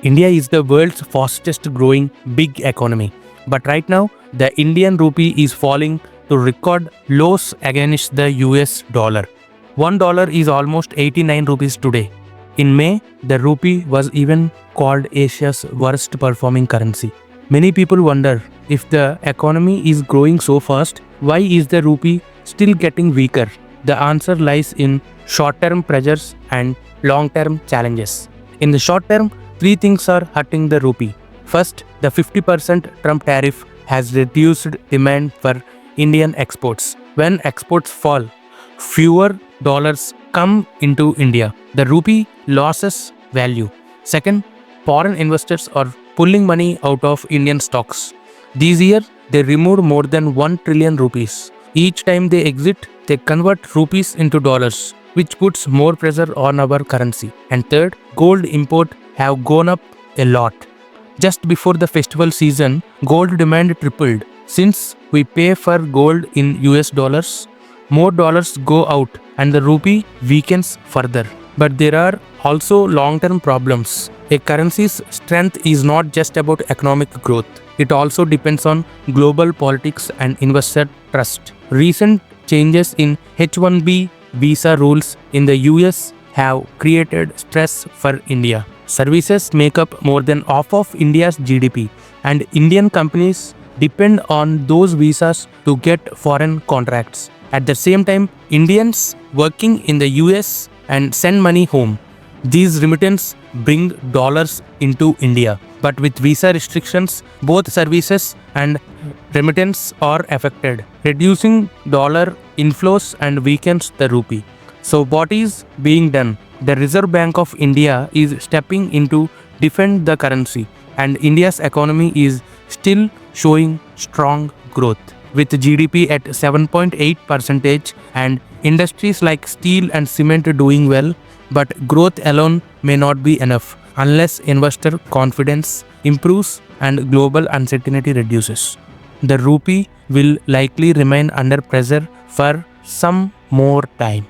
India is the world's fastest growing big economy. But right now, the Indian rupee is falling to record lows against the US dollar. $1 is almost 89 rupees today. In May, the rupee was even called Asia's worst performing currency. Many people wonder, if the economy is growing so fast, why is the rupee still getting weaker? The answer lies in short-term pressures and long-term challenges. In the short term, three things are hurting the rupee. First, the 50% Trump tariff has reduced demand for Indian exports. When exports fall, fewer dollars come into India. The rupee loses value. Second, foreign investors are pulling money out of Indian stocks. This year, they removed more than 1 trillion rupees. Each time they exit, they convert rupees into dollars, which puts more pressure on our currency. And third, gold import have gone up a lot. Just before the festival season, gold demand tripled. Since we pay for gold in US dollars, more dollars go out and the rupee weakens further. But there are also long-term problems. A currency's strength is not just about economic growth. It also depends on global politics and investor trust. Recent changes in H-1B visa rules in the US have created stress for India. Services make up more than half of India's GDP, and Indian companies depend on those visas to get foreign contracts. At the same time, Indians working in the US and send money home. These remittances bring dollars into India. But with visa restrictions, both services and remittance are affected, reducing dollar inflows and weakens the rupee. So what is being done? The Reserve Bank of India is stepping in to defend the currency, and India's economy is still showing strong growth, with GDP at 7.8% and industries like steel and cement doing well. But growth alone may not be enough unless investor confidence improves and global uncertainty reduces. The rupee will likely remain under pressure for some more time.